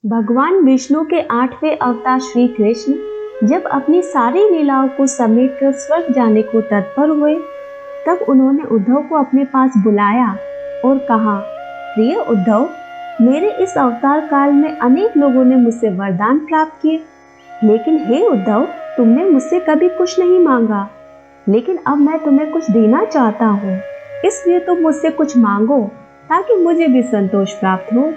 भगवान विष्णु के 8वें अवतार श्री कृष्ण जब अपनी सारी लीलाओं को समेटकर स्वर्ग जाने को तत्पर हुए, तब उन्होंने उद्धव को अपने पास बुलाया और कहा, प्रिय उद्धव, मेरे इस अवतार काल में अनेक लोगों ने मुझसे वरदान प्राप्त किए, लेकिन हे उद्धव, तुमने मुझसे कभी कुछ नहीं मांगा। लेकिन अब मैं तुम्हें कुछ देना चाहता हूँ, इसलिए तुम मुझसे कुछ मांगो ताकि मुझे भी संतोष प्राप्त हो।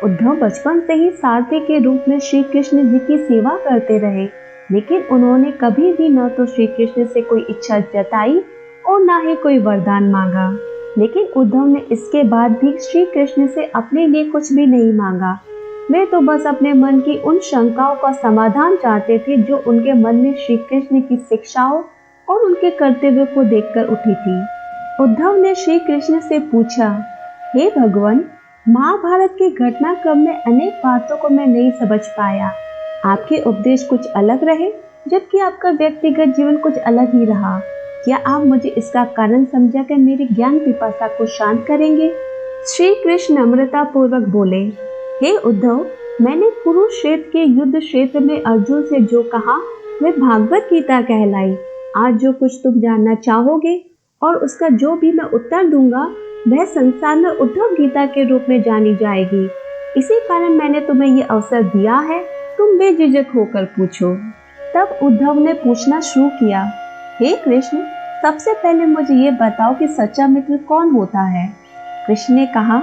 उद्धव बचपन से ही सारथी के रूप में श्री कृष्ण जी की सेवा करते रहे, लेकिन उन्होंने कभी भी न तो श्री कृष्ण से कोई इच्छा जताई और न ही कोई वरदान मांगा। लेकिन उद्धव ने इसके बाद भी श्री कृष्ण से अपने लिए कुछ भी नहीं मांगा। वे तो बस अपने मन की उन शंकाओं का समाधान चाहते थे जो उनके मन में श्री कृष्ण की शिक्षाओं और उनके कर्तव्यों को देखकर उठी थी। उद्धव ने श्री कृष्ण से पूछा, हे भगवान, महाभारत के घटनाक्रम में अनेक बातों को मैं नहीं समझ पाया। आपके उपदेश कुछ अलग रहे, जबकि आपका व्यक्तिगत जीवन कुछ अलग ही रहा। क्या आप मुझे इसका कारण समझाकर मेरी ज्ञान पिपासा को शांत करेंगे? श्री कृष्ण नम्रता पूर्वक बोले, हे उद्धव, मैंने कुरुक्षेत्र के युद्ध क्षेत्र में अर्जुन से जो कहा वह भागवत गीता कहलाई। आज जो कुछ तुम जानना चाहोगे और उसका जो भी मैं उत्तर दूंगा वह संसार में उद्धव गीता के रूप में जानी जाएगी। इसी कारण मैंने तुम्हें ये अवसर दिया है, तुम बेझिझक होकर पूछो। तब उद्धव ने पूछना शुरू किया, हे कृष्ण, सबसे पहले मुझे ये बताओ कि सच्चा मित्र कौन होता है? कृष्ण ने कहा,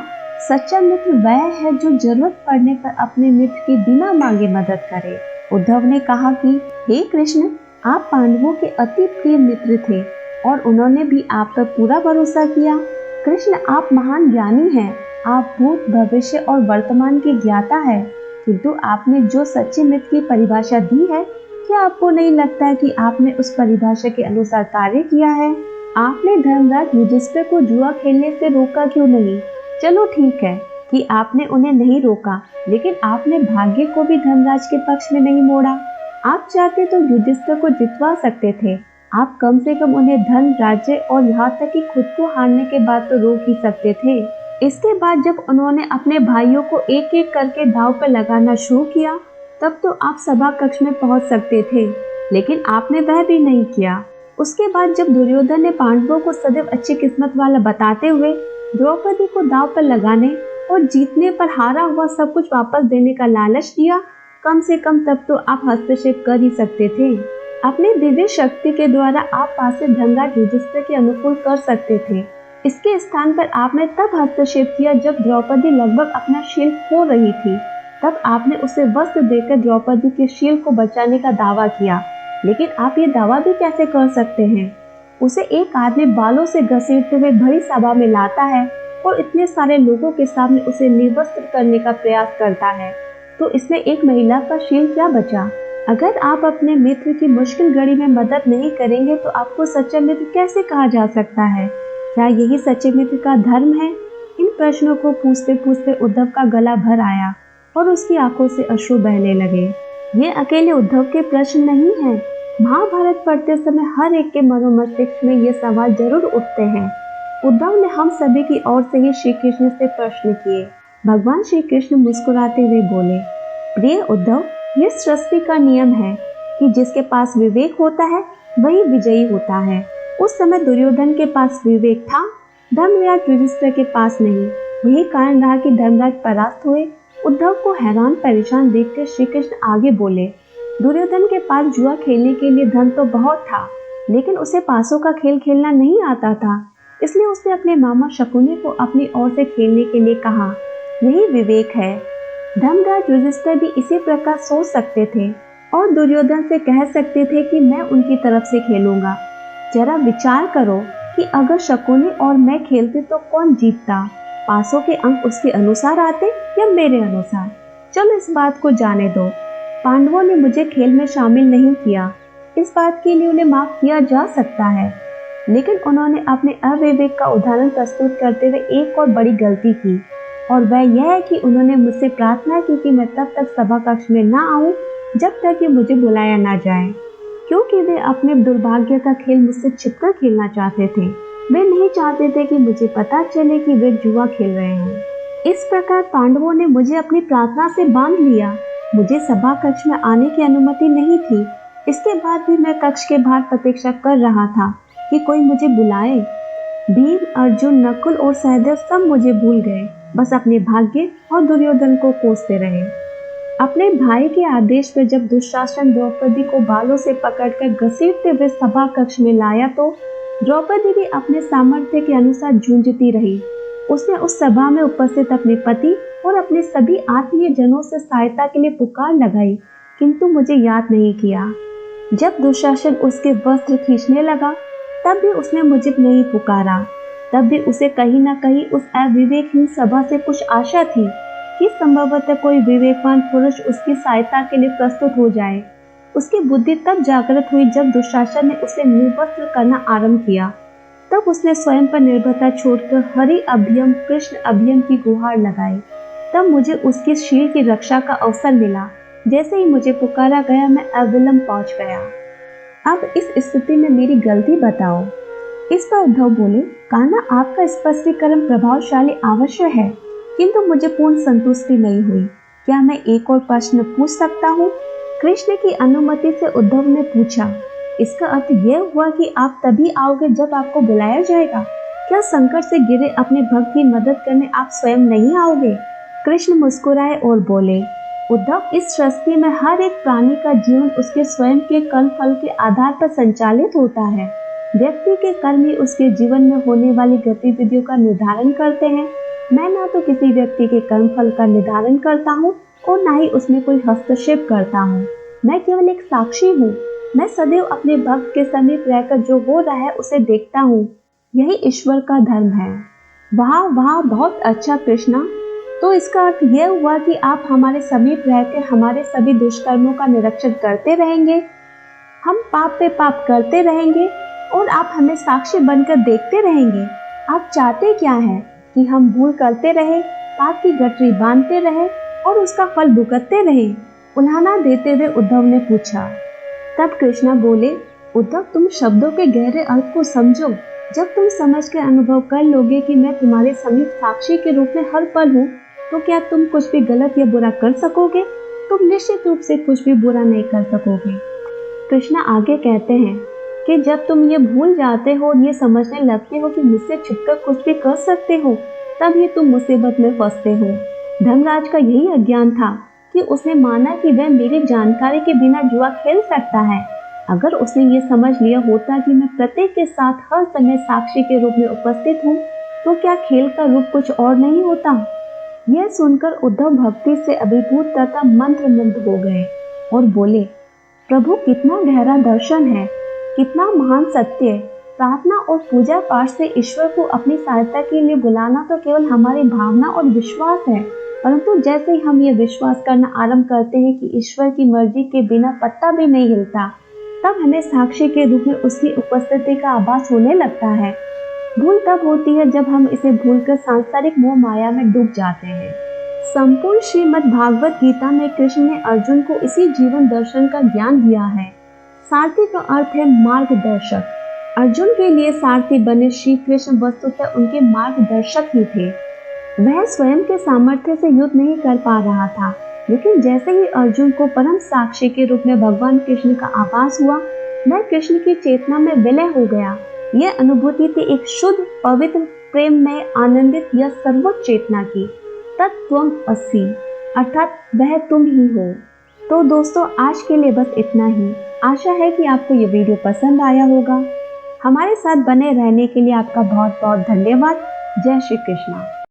सच्चा मित्र वह है जो जरूरत पड़ने पर अपने मित्र की बिना मांगे मदद करे। उद्धव ने कहा कि हे कृष्ण, आप पांडवों के अति प्रिय मित्र थे और उन्होंने भी आप पर पूरा भरोसा किया। कृष्ण, आप महान ज्ञानी हैं, आप भूत, भविष्य और वर्तमान की ज्ञाता है, किंतु आपने जो सच्चे मित्र की परिभाषा दी है, क्या आपको नहीं लगता है कि आपने उस परिभाषा के अनुसार कार्य किया है? आपने धर्मराज युधिष्ठिर को जुआ खेलने से रोका क्यों नहीं? चलो ठीक है कि आपने उन्हें नहीं रोका, लेकिन आपने भाग्य को भी धर्मराज के पक्ष में नहीं मोड़ा। आप चाहते तो युधिष्ठिर को जितवा सकते थे, आप कम से कम उन्हें धन, राज्य और यहाँ तक कि खुद को हारने के बाद तो रोक ही सकते थे। इसके बाद जब उन्होंने अपने भाइयों को एक एक करके दांव पर लगाना शुरू किया, तब तो आप सभा कक्ष में पहुंच सकते थे, लेकिन आपने वह भी नहीं किया। उसके बाद जब दुर्योधन ने पांडवों को सदैव अच्छी किस्मत वाला बताते हुए द्रौपदी को दांव पर लगाने और जीतने पर हारा हुआ सब कुछ वापस देने का लालच दिया, कम से कम तब तो आप हस्तक्षेप कर ही सकते थे। अपने दिव्य शक्ति के द्वारा आप पासे धनराज युधिष्ठिर के अनुकूल कर सकते थे। इसके स्थान पर आपने तब हस्तक्षेप किया जब द्रौपदी लगभग अपना शील खो रही थी। तब आपने उसे वस्त्र देकर द्रौपदी के शील को बचाने का दावा किया, लेकिन आप ये दावा भी कैसे कर सकते हैं? उसे एक आदमी बालों से घसीटते हुए भरी सभा में लाता है और इतने सारे लोगों के सामने उसे निर्वस्त्र करने का प्रयास करता है, तो इसमें एक महिला का शील क्या बचा? अगर आप अपने मित्र की मुश्किल घड़ी में मदद नहीं करेंगे तो आपको सच्चा मित्र कैसे कहा जा सकता है? क्या यही सच्चे मित्र का धर्म है? इन प्रश्नों को पूछते पूछते उद्धव का गला भर आया और उसकी आंखों से अश्रु बहने लगे। ये अकेले उद्धव के प्रश्न नहीं हैं। महाभारत पढ़ते समय हर एक के मनोमस्तिष्क में ये सवाल जरूर उठते हैं। उद्धव ने हम सभी की ओर से ही श्री कृष्ण से प्रश्न किए। भगवान श्री कृष्ण मुस्कुराते हुए बोले, प्रिय उद्धव, ये सृष्टि का नियम है कि जिसके पास विवेक होता है वही विजयी होता है। उस समय दुर्योधन के पास विवेक था, धर्मराज युधिष्ठिर के पास नहीं। यही कारण रहा कि धर्मराज परास्त हुए। उद्धव को हैरान परेशान देखकर श्री कृष्ण आगे बोले, दुर्योधन के पास जुआ खेलने के लिए धन तो बहुत था, लेकिन उसे पासों का खेल खेलना नहीं आता था, इसलिए उसने अपने मामा शकुनी को अपनी ओर से खेलने के लिए कहा। यही विवेक है। धर्मराज युधिष्ठिर भी इसी प्रकार सोच सकते थे और दुर्योधन से कह सकते थे कि मैं उनकी तरफ से खेलूंगा। जरा विचार करो कि अगर शकुनी और मैं खेलते तो कौन जीतता? पासों के अंक उसके अनुसार आते या मेरे अनुसार? चलो इस बात को जाने दो। पांडवों ने मुझे खेल में शामिल नहीं किया, इस बात के लिए उन्हें माफ किया जा सकता है, लेकिन उन्होंने अपने अविवेक का उदाहरण प्रस्तुत करते हुए एक और बड़ी गलती की, और वह यह है कि उन्होंने मुझसे प्रार्थना की कि मैं तब तक सभा कक्ष में न आऊं जब तक कि मुझे बुलाया ना जाए, क्योंकि वे अपने दुर्भाग्य का खेल मुझसे छिपकर खेलना चाहते थे। वे नहीं चाहते थे कि मुझे पता चले कि वे जुआ खेल रहे हैं। इस प्रकार पांडवों ने मुझे अपनी प्रार्थना से बांध लिया। मुझे सभा कक्ष में आने की अनुमति नहीं थी। इसके बाद भी मैं कक्ष के बाहर प्रतीक्षा कर रहा था कि कोई मुझे बुलाए। भीम, अर्जुन, नकुल और सहदेव सब मुझे भूल गए, बस अपने भाग्य और दुर्योधन को कोसते रहे। अपने भाई के आदेश पर जब दुशासन द्रौपदी को बालों से पकड़कर घसीटते हुए सभा कक्ष में लाया तो द्रौपदी भी अपने सामर्थ्य के अनुसार जूझती रही। उसने उस सभा में उपस्थित अपने पति और अपने सभी आत्मीय जनों से सहायता के लिए पुकार लगाई, किंतु मुझे याद नहीं किया। जब दुशासन उसके वस्त्र खींचने लगा तब भी उसने मुझे नहीं पुकारा। तब भी उसे कहीं न कहीं उस अविवेकहीन सभा से कुछ आशा थी कि संभवतः कोई विवेकवान पुरुष उसकी सहायता के लिए प्रस्तुत हो जाए। उसकी बुद्धि तब जागृत हुई जब दुशासन ने उसे निर्वस्त्र करना आरंभ किया। तब उसने स्वयं पर निर्भरता छोड़कर हरि अभयम कृष्ण अभयम की गुहार लगाई। तब मुझे उसकी शील की रक्षा का अवसर मिला। जैसे ही मुझे पुकारा गया मैं अविलंब पहुंच गया। अब इस स्थिति में मेरी गलती बताओ। इस पर उद्धव बोले, कान्हा, आपका स्पष्टीकरण प्रभावशाली अवश्य है, किंतु मुझे पूर्ण संतुष्टि नहीं हुई। क्या मैं एक और प्रश्न पूछ सकता हूँ? कृष्ण की अनुमति से उद्धव ने पूछा। इसका अर्थ यह हुआ कि आप तभी आओगे जब आपको बुलाया जाएगा। क्या संकट से घिरे अपने भक्त की मदद करने आप स्वयं नहीं आओगे? कृष्ण मुस्कुराए और बोले, उद्धव, इस सृष्टि में हर एक प्राणी का जीवन उसके स्वयं के कर्म फल के आधार पर संचालित होता है। व्यक्ति के कर्म ही उसके जीवन में होने वाली गतिविधियों का निर्धारण करते हैं। मैं ना तो किसी व्यक्ति के कर्म फल का निर्धारण करता हूँ और ना ही उसमें कोई हस्तक्षेप करता हूँ। मैं केवल एक साक्षी हूँ। मैं सदैव अपने भक्त के समीप रहकर जो हो रहा है उसे देखता हूँ। यही ईश्वर का धर्म है। वाह वाह, बहुत अच्छा कृष्णा। तो इसका अर्थ यह हुआ कि आप हमारे समीप रहकर हमारे सभी दुष्कर्मों का निरीक्षण करते रहेंगे। हम पाप पे पाप करते रहेंगे और आप हमें साक्षी बनकर देखते रहेंगे। आप चाहते क्या है कि हम भूल करते रहे, पाप की गठरी बांधते रहे और उसका फल भुगतते रहे? उल्हाना देते हुए उद्धव ने पूछा। तब कृष्णा बोले, उद्धव, तुम शब्दों के गहरे अर्थ को समझो। जब तुम समझ के अनुभव कर लोगे कि मैं तुम्हारे समीप साक्षी के रूप में हर पल हूँ, तो क्या तुम कुछ भी गलत या बुरा कर सकोगे? तुम निश्चित रूप से कुछ भी बुरा नहीं कर सकोगे। कृष्णा आगे कहते हैं कि जब तुम ये भूल जाते हो और ये समझने लगते हो कि मुझसे छुपकर कुछ भी कर सकते हो, तब ही तुम मुसीबत में फंसते हो। धर्मराज का यही अज्ञान था कि उसने माना कि वह मेरी जानकारी के बिना जुआ खेल सकता है। अगर उसने ये समझ लिया होता कि मैं प्रत्येक के साथ हर समय साक्षी के रूप में उपस्थित हूँ, तो क्या खेल का रूप कुछ और नहीं होता? यह सुनकर उद्धव भक्ति से अभिभूत तथा मंत्रमुग्ध हो गए और बोले, प्रभु, कितना गहरा दर्शन है, कितना महान सत्य। प्रार्थना और पूजा पाठ से ईश्वर को अपनी सहायता के लिए बुलाना तो केवल हमारी भावना और विश्वास है, परंतु जैसे ही हम ये विश्वास करना आरंभ करते हैं कि ईश्वर की मर्जी के बिना पत्ता भी नहीं हिलता, तब हमें साक्षी के रूप में उसकी उपस्थिति का आभास होने लगता है। भूल तब होती है जब हम इसे भूलकर सांसारिक मोह माया में डूब जाते हैं। संपूर्ण श्रीमद् भागवत गीता में कृष्ण ने अर्जुन को इसी जीवन दर्शन का ज्ञान दिया है। सारथी का अर्थ है मार्गदर्शक। अर्जुन के लिए सारथी बने श्री कृष्ण वस्तुतः उनके मार्गदर्शक ही थे। वह स्वयं के सामर्थ्य से युद्ध नहीं कर पा रहा था, लेकिन जैसे ही अर्जुन को परम साक्षी के रूप में भगवान कृष्ण का आभास हुआ, वह कृष्ण की चेतना में विलय हो गया। यह अनुभूति थी एक शुद्ध, पवित्र, प्रेम में आनंदित या सर्वोच्च चेतना की। तत्त्वम असि, अर्थात वह तुम ही हो। तो दोस्तों, आज के लिए बस इतना ही। आशा है कि आपको ये वीडियो पसंद आया होगा। हमारे साथ बने रहने के लिए आपका बहुत बहुत धन्यवाद। जय श्री कृष्णा।